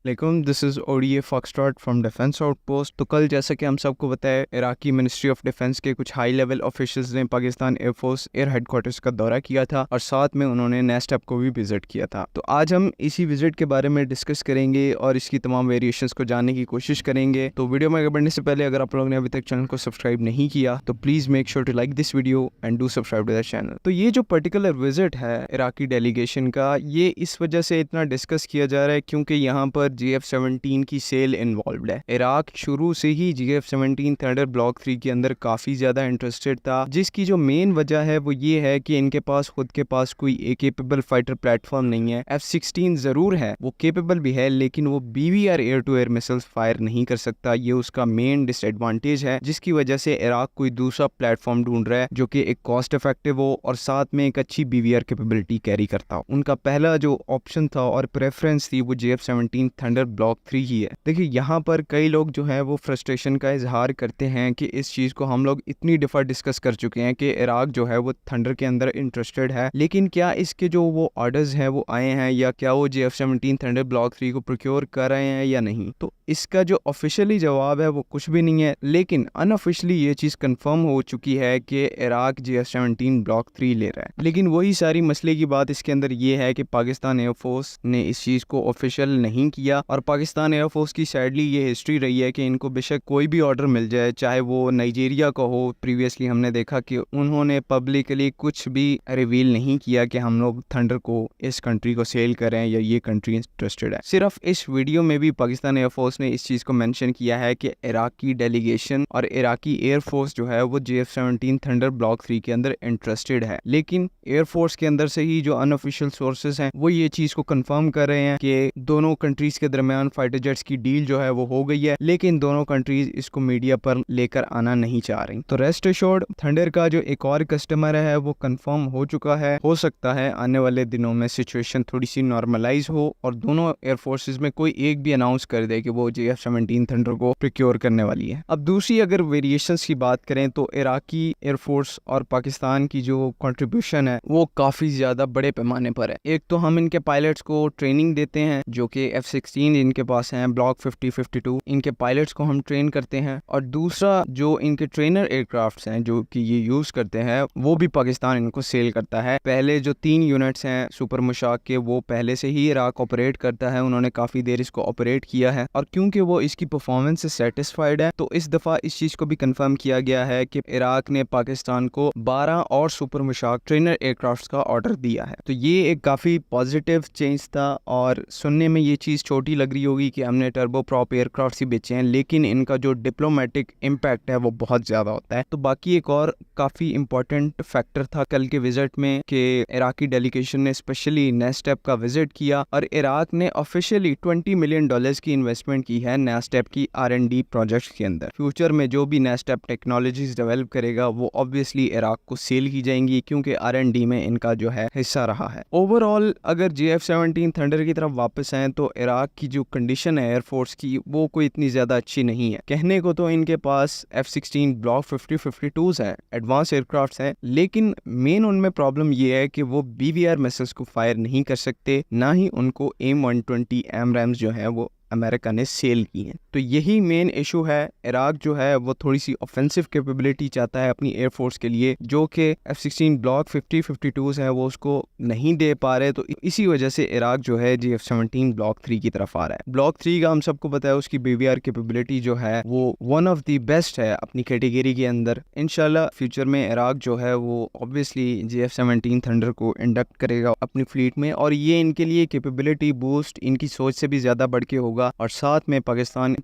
लेकिन this is ODA foxtrot from defence outpost. तो कल जैसा कि हम सबको पता है, इराकी मिनिस्ट्री ऑफ डिफेंस के कुछ हाई लेवल ऑफिशियल्स ने पाकिस्तान एयरफोर्स एयर हेडक्वार्टर्स का दौरा किया था और साथ में उन्होंने नेस्टैप को भी विजिट किया था। तो आज हम इसी विजिट के बारे में डिस्कस करेंगे और इसकी तमाम वेरिएशंस को जानने की कोशिश करेंगे। तो वीडियो में आगे बढ़ने से पहले अगर आप लोगों ने अभी तक चैनल को सब्सक्राइब नहीं किया तो please make sure to like this video and do subscribe to the channel. तो ये जो पर्टिकुलर विजिट है इराकी डेलीगेशन का, ये इस वजह से इतना डिस्कस किया जा रहा है क्योंकि यहाँ पर GF-17 की सेल इन्वॉल्व्ड है। इराक शुरू से ही GF-17 थंडर ब्लॉक 3 के अंदर काफी ज्यादा इंटरेस्टेड था, जिसकी जो मेन वजह है वो ये है कि इनके पास खुद के पास कोई एक केपेबल फाइटर प्लेटफॉर्म नहीं है। F-16 जरूर है, वो केपेबल भी है, लेकिन वो BVR air to air missiles fire नहीं कर सकता। ये उसका मेन डिसएडवांटेज है, जिसकी वजह से इराक कोई दूसरा प्लेटफॉर्म ढूंढ रहा है जो कि एक कॉस्ट इफेक्टिव हो और साथ में एक अच्छी BVR कैपेबिलिटी कैरी करता हो। उनका पहला जो ऑप्शन था और प्रेफरेंस थी वो GF-17 थंडर ब्लॉक 3 ही है। देखिए, यहाँ पर कई लोग जो है वो फ्रस्ट्रेशन का इजहार करते हैं कि इस चीज को हम लोग इतनी दफा डिस्कस कर चुके हैं कि इराक जो है वो थंडर के अंदर इंटरेस्टेड है, लेकिन क्या इसके जो वो ऑर्डर्स हैं वो आए हैं या क्या वो GF-17 थंडर ब्लॉक 3 को प्रोक्योर कर रहे हैं या नहीं। तो इसका जो ऑफिशियली जवाब है वो कुछ भी नहीं है, लेकिन अनऑफिशियली ये चीज कंफर्म हो चुकी है कि इराक GF-17 ब्लॉक 3 ले रहा है। लेकिन वही सारी मसले की बात इसके अंदर ये है कि पाकिस्तान एयरफोर्स ने इस चीज को ऑफिशियल नहीं किया और पाकिस्तान एयरफोर्स की सैडली ये हिस्ट्री रही है कि इनको बेशक कोई भी ऑर्डर मिल जाए, चाहे वो नाइजीरिया का हो। प्रीवियसली हमने देखा कि उन्होंने पब्लिकली कुछ भी रिवील नहीं किया कि हम लोग थंडर को इस कंट्री को सेल करें या ये कंट्री इंटरेस्टेड है। सिर्फ इस वीडियो में भी पाकिस्तान एयरफोर्स ने इस चीज को मेंशन किया है कि इराकी डेलीगेशन और इराकी एयरफोर्स जो है वो GF-17 थंडर ब्लॉक 3 के अंदर इंटरेस्टेड है। लेकिन एयरफोर्स के अंदर से ही जो अनऑफिशियल सोर्सेज हैं वो ये चीज को कंफर्म कर रहे हैं कि दोनों कंट्रीज के दरमियान फाइटर जेट्स की डील जो है वो हो गई है, लेकिन दोनों कंट्रीज इसको मीडिया पर लेकर आना नहीं चाह रही। तो रेस्ट एश्योर्ड, थंडर का जो एक और कस्टमर है वो कंफर्म हो चुका है। हो सकता है आने वाले दिनों में सिचुएशन थोड़ी सी नॉर्मलाइज हो और दोनों एयरफोर्सेज में कोई एक भी अनाउंस कर दे कि वो GF-17 थंडर को प्रोक्योर करने वाली है। अब दूसरी अगर वेरिएशंस की बात करें तो इराकी एयरफोर्स और पाकिस्तान की जो कंट्रीब्यूशन है वो काफी ज्यादा बड़े पैमाने पर है। एक तो हम इनके पायलट्स को ट्रेनिंग देते हैं, जो कि F-16 इनके पास हैं, ब्लॉक 50-52 इनके पायलट्स को हम ट्रेन करते हैं, और दूसरा जो इनके ट्रेनर एयरक्राफ्ट्स हैं जो कि ये यूज करते हैं वो भी पाकिस्तान इनको सेल करता है। पहले जो 3 यूनिट्स हैं सुपर मुशाक के, वो पहले से ही इराक ऑपरेट करता है, उन्होंने काफी देर इसको ऑपरेट किया है और क्योंकि वो इसकी परफॉर्मेंस से सेटिस्फाइड है तो इस दफा इस चीज को भी कंफर्म किया गया है कि इराक ने पाकिस्तान को 12 और सुपर मुशाक ट्रेनर एयरक्राफ्ट्स का ऑर्डर दिया है। तो ये एक काफी पॉजिटिव चेंज था और सुनने में ये चीज छोटी लग रही होगी कि हमने टर्बो प्रॉप एयरक्राफ्ट ही बेचे हैं, लेकिन इनका जो डिप्लोमेटिक इम्पैक्ट है वो बहुत ज्यादा होता है। तो बाकी एक और काफी इंपॉर्टेंट फैक्टर था कल के विजिट में कि इराकी डेलीगेशन ने स्पेशली नेस्टैप का विजिट किया और इराक ने ऑफिशियली $20 मिलियन की इन्वेस्टमेंट की है नेस्टैप की R&D प्रोजेक्ट्स के अंदर। फ्यूचर में जो भी नेस्टैप टेक्नोलॉजीज डेवलप करेगा वो ऑब्वियसली इराक को सेल की जाएंगी क्योंकि R&D में इनका जो है हिस्सा रहा है। ओवरऑल अगर GF-17 थंडर की तरफ वापस आए तो इराक की जो कंडीशन है एयरफोर्स की वो कोई इतनी ज्यादा अच्छी नहीं है। कहने को तो इनके पास F-16 ब्लॉक 50-52 है, एडवांस एयरक्राफ्ट हैं, लेकिन मेन उनमें प्रॉब्लम ये है कि वो BVR मिसाइल्स को फायर नहीं कर सकते, ना ही उनको AIM-120 AMRAAMs जो है वो अमेरिका ने सेल की है। तो यही मेन इशू है। इराक जो है वो थोड़ी सी ऑफेंसिव कैपेबिलिटी चाहता है अपनी एयरफोर्स के लिए, जो कि F-16 ब्लॉक 50-52 है वो उसको नहीं दे पा रहे। तो इसी वजह से इराक जो है GF-17 ब्लॉक 3 की तरफ आ रहा है। ब्लॉक 3 का हम सबको पता है उसकी BVR कैपेबिलिटी जो है वो वन ऑफ द बेस्ट है अपनी कैटेगरी के अंदर। इंशाल्लाह फ्यूचर में इराक जो है वो ऑब्वियसली GF-17 थंडर को इंडक्ट करेगा अपनी फ्लीट में, और ये इनके लिए कैपेबिलिटी बूस्ट इनकी सोच से भी ज्यादा बढ़ के होगा और साथ में पाकिस्तान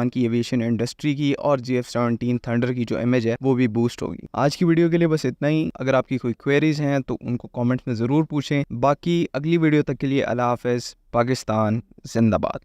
की एविएशन इंडस्ट्री की और GF-17 थंडर की जो इमेज है वो भी बूस्ट होगी। आज की वीडियो के लिए बस इतना ही। अगर आपकी कोई क्वेरीज हैं तो उनको कमेंट्स में जरूर पूछें। बाकी अगली वीडियो तक के लिए अल्लाह हाफिज। पाकिस्तान जिंदाबाद।